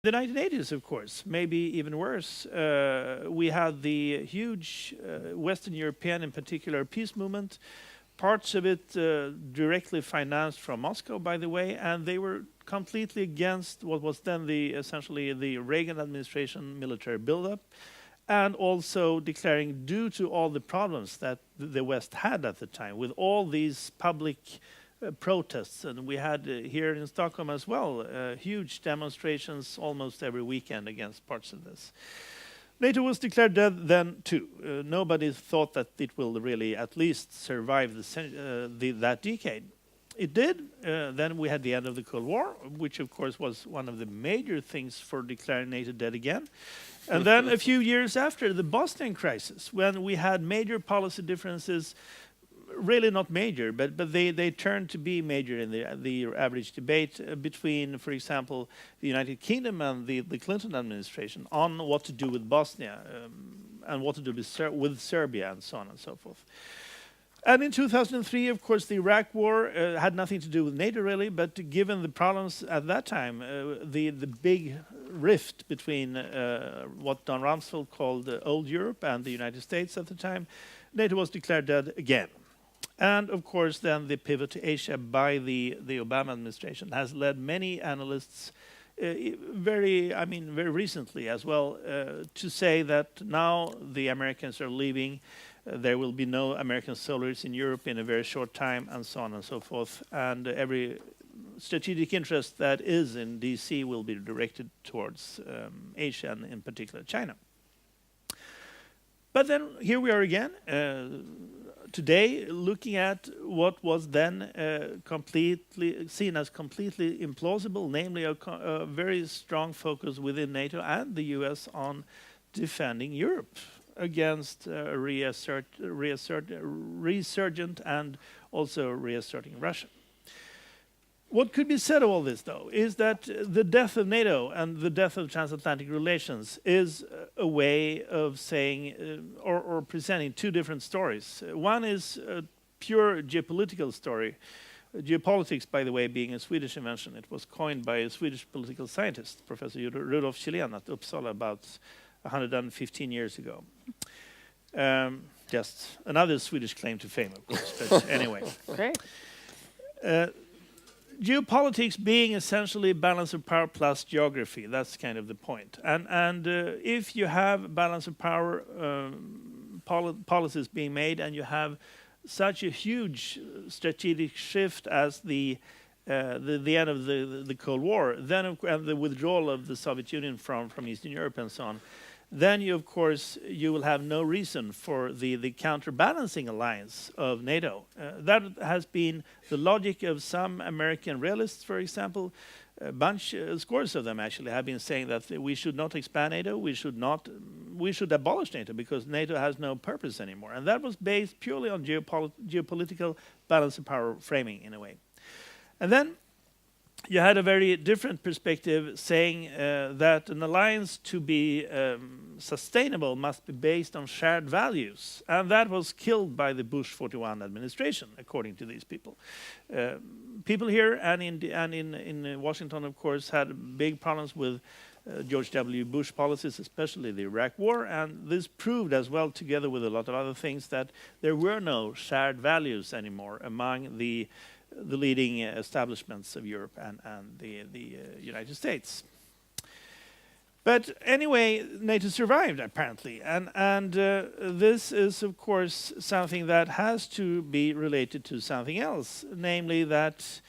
The 1980s, of course, maybe even worse. We had the huge Western European, in particular, peace movement, parts of it directly financed from Moscow, by the way, and they were completely against what was then essentially the Reagan administration military buildup, and also declaring, due to all the problems that the West had at the time, with all these public protests, and we had here in Stockholm as well, huge demonstrations almost every weekend against parts of this. NATO was declared dead then too. Nobody thought that it will really at least survive that decade. It did. Then we had the end of the Cold War, which of course was one of the major things for declaring NATO dead again. And then a few years after, the Bosnian crisis, when we had major policy differences, really not major, but they turned to be major in the average debate between, for example, the United Kingdom and the Clinton administration on what to do with Bosnia and what to do with Serbia and so on and so forth. And in 2003, of course, the Iraq War had nothing to do with NATO really, but given the problems at that time, the big rift between what Don Rumsfeld called old Europe and the United States at the time, NATO was declared dead again. And of course, then the pivot to Asia by the Obama administration has led many analysts, very recently as well, to say that now the Americans are leaving. There will be no American soldiers in Europe in a very short time, and so on and so forth. And every strategic interest that is in DC will be directed towards Asia, and in particular China. But then here we are again. Today, looking at what was then completely seen as completely implausible, namely a very strong focus within NATO and the US on defending Europe against resurgent and also reasserting Russia. What could be said of all this, though, is that the death of NATO and the death of transatlantic relations is a way of saying or presenting two different stories. One is a pure geopolitical story. Geopolitics, by the way, being a Swedish invention. It was coined by a Swedish political scientist, Professor Rudolf Kjellén at Uppsala, about 115 years ago. Just another Swedish claim to fame, of course, but anyway. Great. Geopolitics being essentially balance of power plus geography. That's kind of the point. And if you have balance of power policies being made, and you have such a huge strategic shift as the end of the Cold War, then and the withdrawal of the Soviet Union from Eastern Europe and so on, then you will have no reason for the counterbalancing alliance of NATO. That has been the logic of some American realists, for example. Scores of them actually have been saying that we should not expand NATO, we should abolish NATO because NATO has no purpose anymore. And that was based purely on geopolitical balance of power framing in a way. And then you had a very different perspective saying that an alliance to be sustainable must be based on shared values. And that was killed by the Bush 41 administration, according to these people. People here and in Washington, of course, had big problems with George W. Bush policies, especially the Iraq War. And this proved as well, together with a lot of other things, that there were no shared values anymore among the leading establishments of Europe and the United States. But anyway, NATO survived apparently, and this is of course something that has to be related to something else, namely that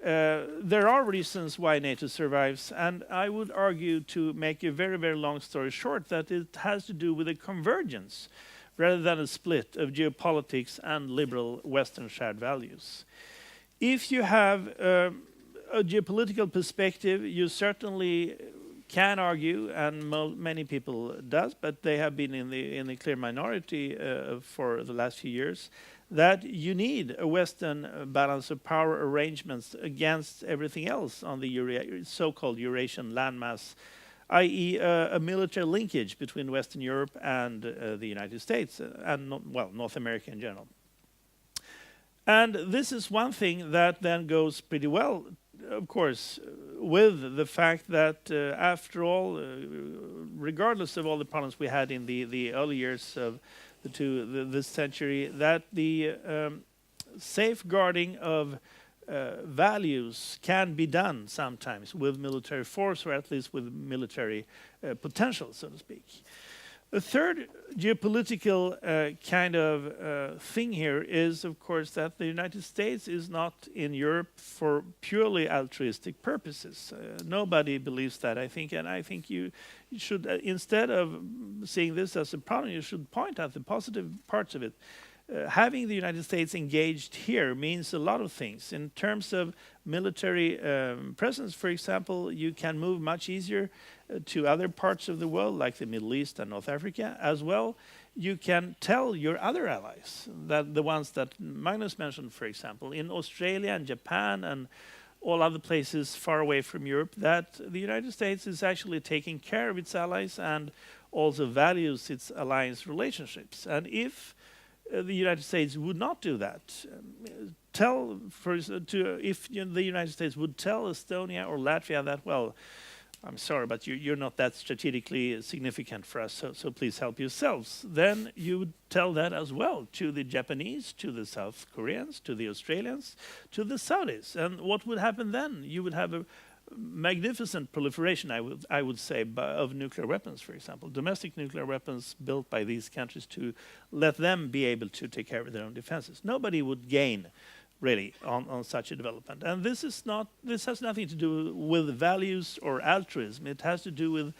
there are reasons why NATO survives, and I would argue, to make a very, very long story short, that it has to do with a convergence rather than a split of geopolitics and liberal Western shared values. If you have a geopolitical perspective, you certainly can argue, and many people does, but they have been in the clear minority for the last few years, that you need a Western balance of power arrangements against everything else on the so-called Eurasian landmass, i.e. a military linkage between Western Europe and the United States, and North America in general. And this is one thing that then goes pretty well of course, with the fact that, after all, regardless of all the problems we had in the early years of this century, that the safeguarding of values can be done sometimes with military force, or at least with military potential, so to speak. The third geopolitical kind of thing here is, of course, that the United States is not in Europe for purely altruistic purposes. Nobody believes that, I think, and I think you should, instead of seeing this as a problem, you should point out the positive parts of it. Having the United States engaged here means a lot of things. In terms of military presence, for example, you can move much easier to other parts of the world, like the Middle East and North Africa. As well, you can tell your other allies, that the ones that Magnus mentioned, for example, in Australia and Japan and all other places far away from Europe, that the United States is actually taking care of its allies and also values its alliance relationships. And if the United States would not do that, if the United States would tell Estonia or Latvia that, well, I'm sorry, but you're not that strategically significant for us, so please help yourselves, then you would tell that as well to the Japanese, to the South Koreans, to the Australians, to the Saudis. And what would happen then? You would have a magnificent proliferation, I would say, of nuclear weapons, for example, domestic nuclear weapons built by these countries to let them be able to take care of their own defenses. Nobody would gain, really, on such a development. And this has nothing to do with values or altruism. It has to do with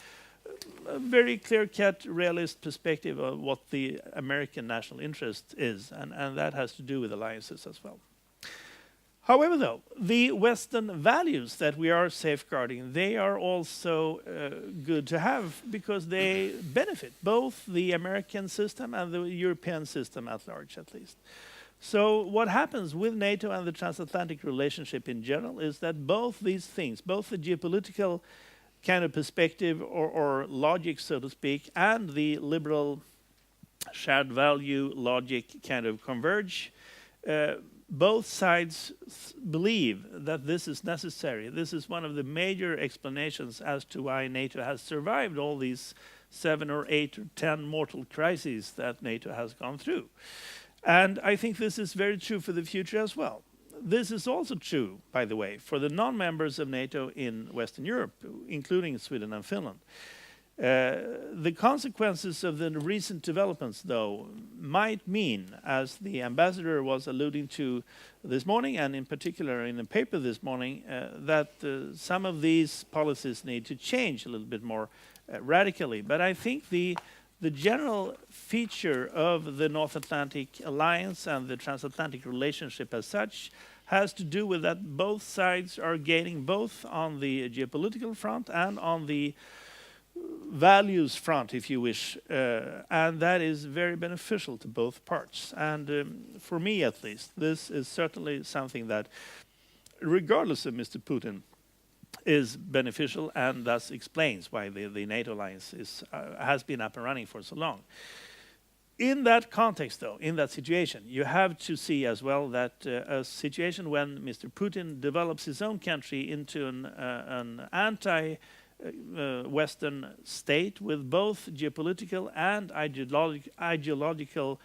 a very clear-cut, realist perspective of what the American national interest is, and that has to do with alliances as well. However, though, the Western values that we are safeguarding, they are also good to have because they benefit both the American system and the European system at large, at least. So what happens with NATO and the transatlantic relationship in general is that both these things, both the geopolitical kind of perspective or logic, so to speak, and the liberal shared value logic kind of converge. Both sides believe that this is necessary. This is one of the major explanations as to why NATO has survived all these 7 or 8 or 10 mortal crises that NATO has gone through. And I think this is very true for the future as well. This is also true, by the way, for the non-members of NATO in Western Europe, including Sweden and Finland. The consequences of the recent developments, though, might mean, as the ambassador was alluding to this morning, and in particular in a paper this morning, that some of these policies need to change a little bit more radically. But I think the general feature of the North Atlantic Alliance and the transatlantic relationship as such has to do with that both sides are gaining both on the geopolitical front and on the values front, if you wish, and that is very beneficial to both parts. And for me, at least, this is certainly something that, regardless of Mr. Putin, is beneficial and thus explains why the NATO alliance has been up and running for so long. In that context, though, in that situation, you have to see as well that a situation when Mr. Putin develops his own country into an anti-Western state with both geopolitical and ideological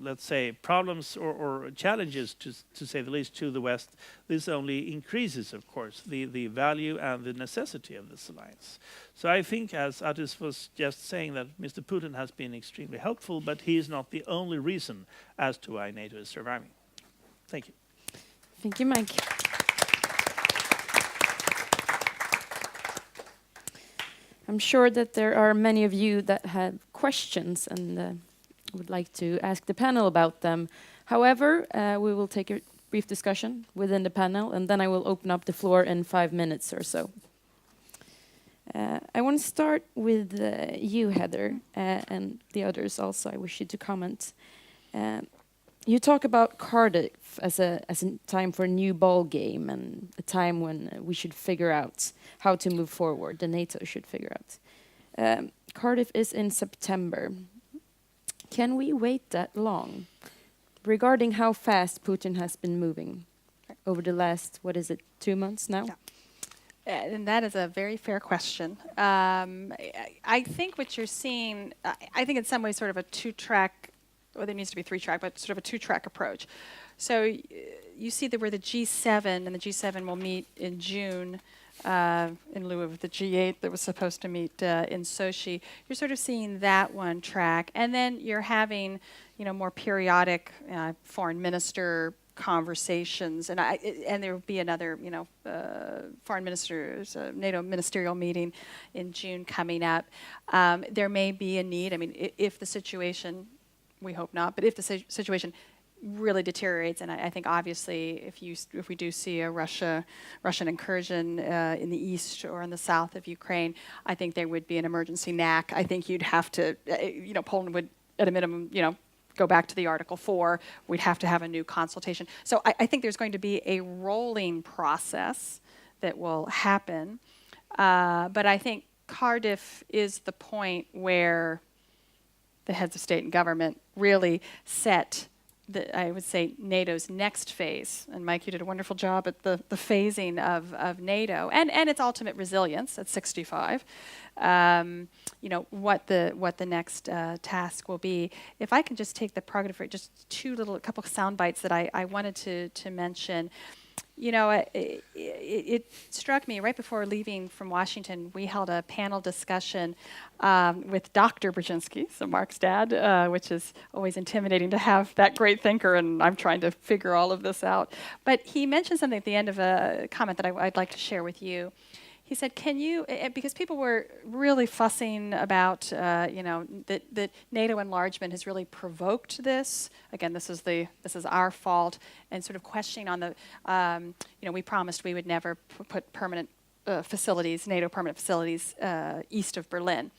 let's say, problems or challenges, to say the least, to the West, this only increases, of course, the value and the necessity of this alliance. So I think, as Atis was just saying, that Mr. Putin has been extremely helpful, but he is not the only reason as to why NATO is surviving. Thank you. Thank you, Mike. I'm sure that there are many of you that have questions and would like to ask the panel about them. However, we will take a brief discussion within the panel, and then I will open up the floor in 5 minutes or so. I want to start with you, Heather, and the others also. I wish you to comment. You talk about Cardiff as a time for a new ball game and a time when we should figure out how to move forward. The NATO should figure out. Cardiff is in September. Can we wait that long? Regarding how fast Putin has been moving, over the last, what is it, 2 months now? Yeah. And that is a very fair question. I think what you're seeing, I think in some ways sort of a two-track, well, there needs to be three-track, but sort of a two-track approach. So you see that where the G7, and the G7 will meet in June in lieu of the G8 that was supposed to meet in Sochi. You're sort of seeing that one track. And then you're having, more periodic foreign minister conversations, and there will be another, foreign ministers, NATO ministerial meeting in June coming up. There may be a need. I mean, if the situation, we hope not, but if the situation really deteriorates, and I think obviously if we do see a Russian incursion in the east or in the south of Ukraine, I think there would be an emergency NAC. I think you'd have to, Poland would at a minimum, go back to the Article 4. We'd have to have a new consultation. So I think there's going to be a rolling process that will happen. But I think Cardiff is the point where the heads of state and government really set, I would say, NATO's next phase. And Mike, you did a wonderful job at the phasing of NATO and its ultimate resilience at 65. What the next task will be. If I can just take the prerogative for just a couple of sound bites that I wanted to mention. It struck me right before leaving from Washington, we held a panel discussion with Dr. Brzezinski, so Mark's dad, which is always intimidating to have that great thinker, and I'm trying to figure all of this out. But he mentioned something at the end of a comment that I'd like to share with you. He said, "Can you?" Because people were really fussing about, that NATO enlargement has really provoked this. Again, this is our fault, and sort of questioning on the, we promised we would never put permanent facilities, NATO permanent facilities, east of Berlin.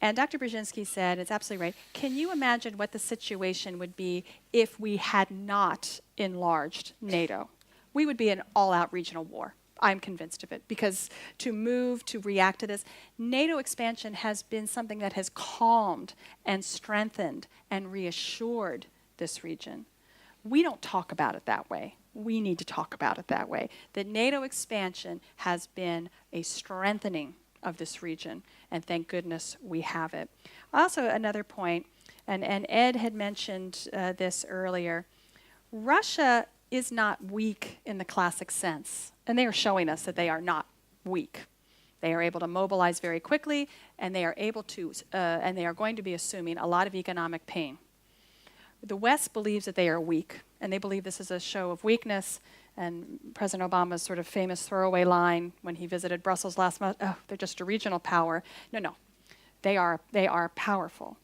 And Dr. Brzezinski said, it's absolutely right. Can you imagine what the situation would be if we had not enlarged NATO? We would be in all-out regional war. I'm convinced of it, because to react to this, NATO expansion has been something that has calmed and strengthened and reassured this region. We don't talk about it that way. We need to talk about it that way. The NATO expansion has been a strengthening of this region, and thank goodness we have it. Also, another point, and Ed had mentioned this earlier, Russia is not weak in the classic sense. And they are showing us that they are not weak. They are able to mobilize very quickly, and they are able to, and they are going to be assuming a lot of economic pain. The West believes that they are weak, and they believe this is a show of weakness. And President Obama's sort of famous throwaway line when he visited Brussels last month, "Oh, they're just a regional power." No, they are powerful.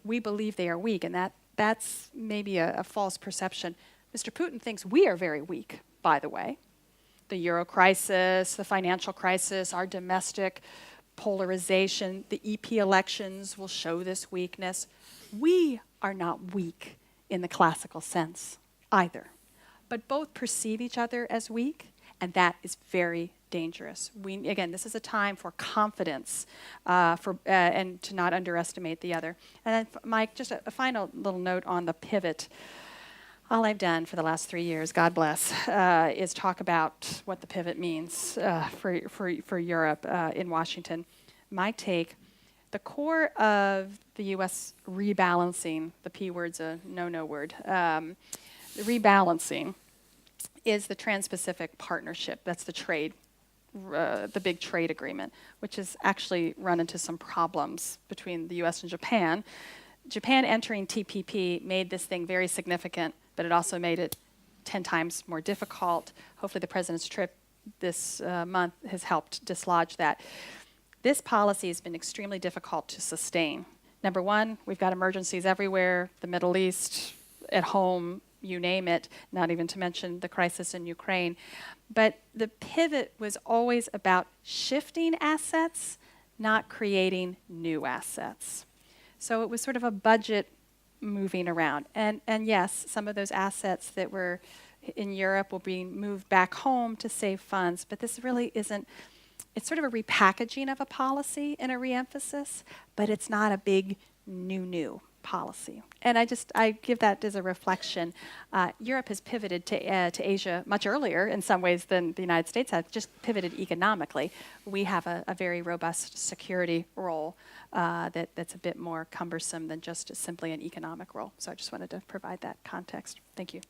We believe they are weak, and that's maybe a false perception. Mr. Putin thinks we are very weak, by the way. The euro crisis, the financial crisis, our domestic polarization, the EP elections will show this weakness. We are not weak in the classical sense either, but both perceive each other as weak, and that is very dangerous. Again, this is a time for confidence and to not underestimate the other. And then, Mike, just a final little note on the pivot. All I've done for the last 3 years, God bless, is talk about what the pivot means for Europe in Washington. My take, the core of the U.S. rebalancing, the P word's a no-no word, the rebalancing is the Trans-Pacific Partnership. That's the trade, the big trade agreement, which has actually run into some problems between the U.S. and Japan. Japan entering TPP made this thing very significant, but it also made it 10 times more difficult. Hopefully the president's trip this month has helped dislodge that. This policy has been extremely difficult to sustain. Number one, we've got emergencies everywhere, the Middle East, at home, you name it, not even to mention the crisis in Ukraine. But the pivot was always about shifting assets, not creating new assets. So it was sort of a budget moving around. And yes, some of those assets that were in Europe will be moved back home to save funds, but this really isn't, it's sort of a repackaging of a policy and a reemphasis, but it's not a big new policy. And I give that as a reflection. Europe has pivoted to Asia much earlier in some ways than the United States has, just pivoted economically. We have a very robust security role that's a bit more cumbersome than just simply an economic role. So I just wanted to provide that context. Thank you.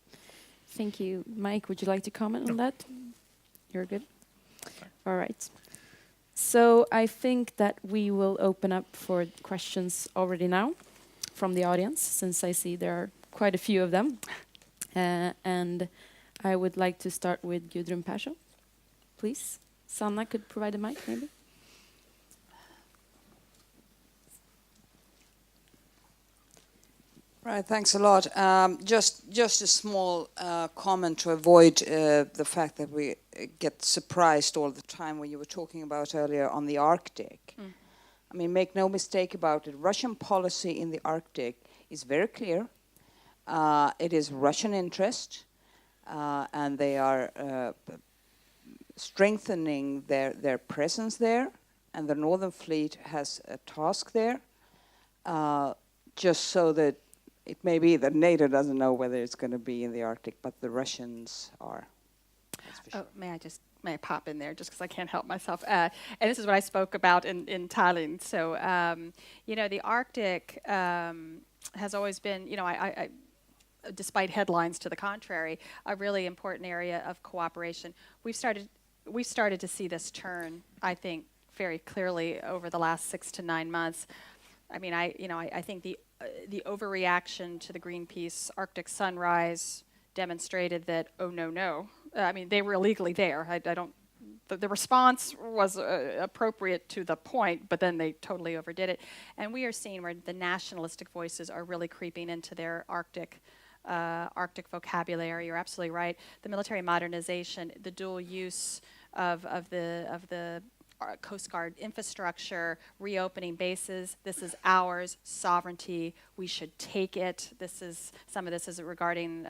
Thank you. Mike, would you like to comment on that? You're good? All right. So I think that we will open up for questions already now from the audience, since I see there are quite a few of them. And I would like to start with Gudrun Persson, please. Sanna could provide a mic, maybe. Right, thanks a lot. Just a small comment to avoid the fact that we get surprised all the time when you were talking about earlier on the Arctic. I mean, make no mistake about it, Russian policy in the Arctic is very clear. It is Russian interest, and they are strengthening their presence there, and the Northern Fleet has a task there, just so that it may be that NATO doesn't know whether it's going to be in the Arctic, but the Russians are. That's for sure. May I pop in there just because I can't help myself? And this is what I spoke about in Tallinn. So, the Arctic has always been, I despite headlines to the contrary, a really important area of cooperation. We've started to see this turn, I think, very clearly over the last 6 to 9 months. I mean, I think the overreaction to the Greenpeace Arctic Sunrise demonstrated that, oh, no. I mean, they were illegally there. The response was appropriate to the point, but then they totally overdid it. And we are seeing where the nationalistic voices are really creeping into their Arctic vocabulary. You're absolutely right. The military modernization, the dual use of the Coast Guard infrastructure, reopening bases. This is ours, sovereignty. We should take it. Some of this is regarding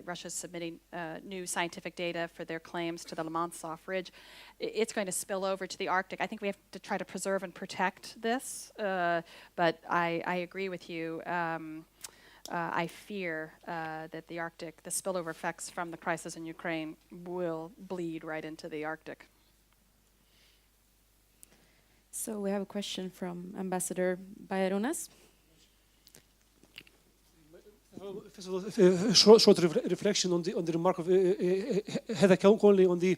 Russia submitting new scientific data for their claims to the Lomonosov Ridge. It's going to spill over to the Arctic. I think we have to try to preserve and protect this. But I agree with you. I fear that the Arctic, the spillover effects from the crisis in Ukraine will bleed right into the Arctic. So we have a question from Ambassador Bayerones. First of all, short reflection on the remark of Heather Conley on the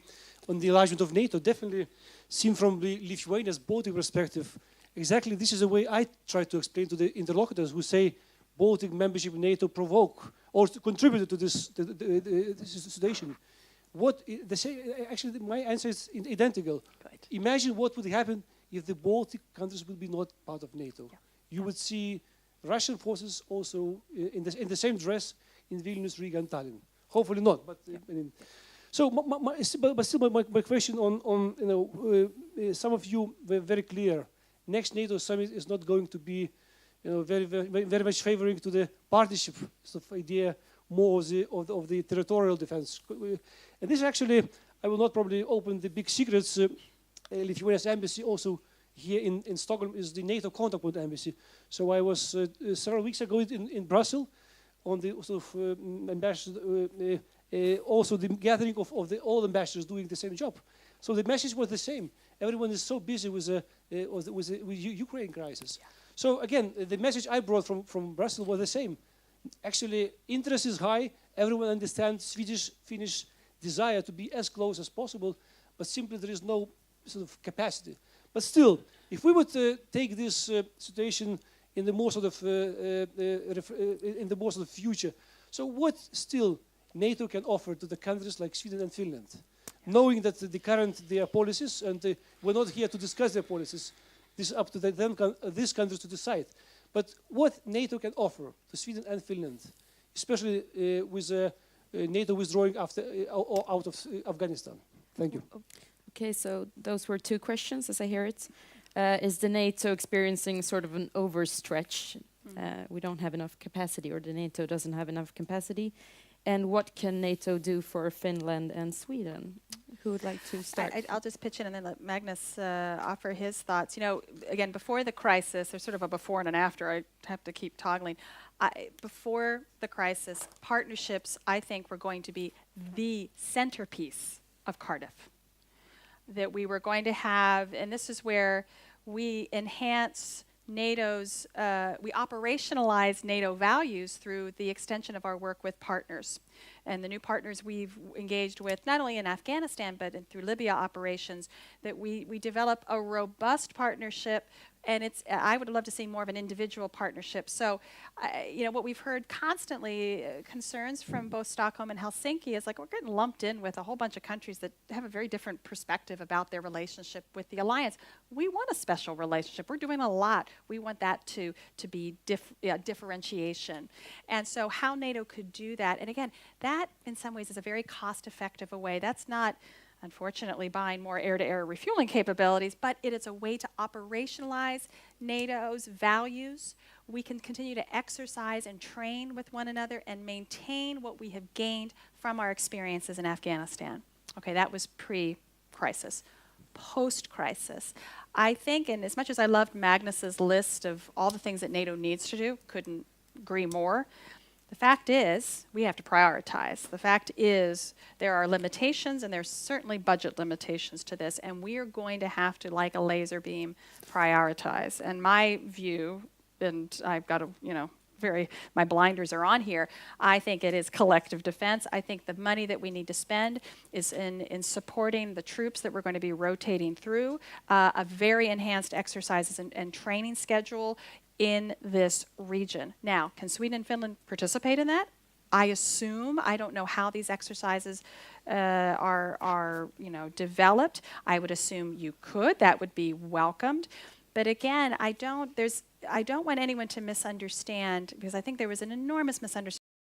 enlargement of NATO. Definitely, seen from the Lithuania's Baltic perspective, exactly this is the way I try to explain to the interlocutors who say Baltic membership in NATO provoke or contributed to this situation. What they say? Actually, my answer is identical. Right. Imagine what would happen if the Baltic countries would be not part of NATO. Yeah. You would see Russian forces also in the same dress in Vilnius, Riga, and Tallinn. Hopefully not, but so my question on some of you were very clear. Next NATO summit is not going to be very much favoring to the partnership sort of idea, more of the territorial defense. And this actually, I will not probably open the big secrets. Lithuania's embassy also here in Stockholm is the NATO contact point embassy. So I was several weeks ago in Brussels on the sort of ambassador, also the gathering of all ambassadors doing the same job. So the message was the same. Everyone is so busy with Ukraine crisis. Yeah. So again, the message I brought from Brussels was the same. Actually, interest is high. Everyone understands Swedish-Finnish desire to be as close as possible, but simply there is no sort of capacity. But still, if we would take this situation in the more sort of future, so what still NATO can offer to the countries like Sweden and Finland, knowing that their policies, and we're not here to discuss their policies, this is up to these countries to decide. But what NATO can offer to Sweden and Finland, especially with NATO withdrawing out of Afghanistan? Thank you. Okay, so those were two questions, as I hear it. Is the NATO experiencing sort of an overstretch? We don't have enough capacity, or the NATO doesn't have enough capacity. And what can NATO do for Finland and Sweden? Who would like to start? I'll just pitch in and then let Magnus offer his thoughts. You know, again, before the crisis, there's sort of a before and an after. I have to keep toggling. Before the crisis, partnerships, I think, were going to be the centerpiece of Cardiff. That we were going to have, and this is where we enhance NATO's, we operationalize NATO values through the extension of our work with partners. And the new partners we've engaged with, not only in Afghanistan, but through Libya operations, that we develop a robust partnership. And I would love to see more of an individual partnership. So, you know, what we've heard constantly, concerns from both Stockholm and Helsinki is like we're getting lumped in with a whole bunch of countries that have a very different perspective about their relationship with the alliance. We want a special relationship. We're doing a lot. We want that to be differentiation. And so how NATO could do that, and again, that in some ways is a very cost-effective way. That's not, unfortunately, buying more air-to-air refueling capabilities, but it is a way to operationalize NATO's values. We can continue to exercise and train with one another and maintain what we have gained from our experiences in Afghanistan. Okay, that was pre-crisis. Post-crisis, I think, and as much as I loved Magnus's list of all the things that NATO needs to do, couldn't agree more. The fact is, we have to prioritize. The fact is, there are limitations, and there's certainly budget limitations to this, and we are going to have to, like a laser beam, prioritize. And my view, and I've got to, you know, my blinders are on here, I think it is collective defense. I think the money that we need to spend is in supporting the troops that we're going to be rotating through, a very enhanced exercises and training schedule in this region. Now, can Sweden and Finland participate in that? I assume. I don't know how these exercises are developed. I would assume you could. That would be welcomed. But again, I don't want anyone to misunderstand, because I think there was an enormous misunderstanding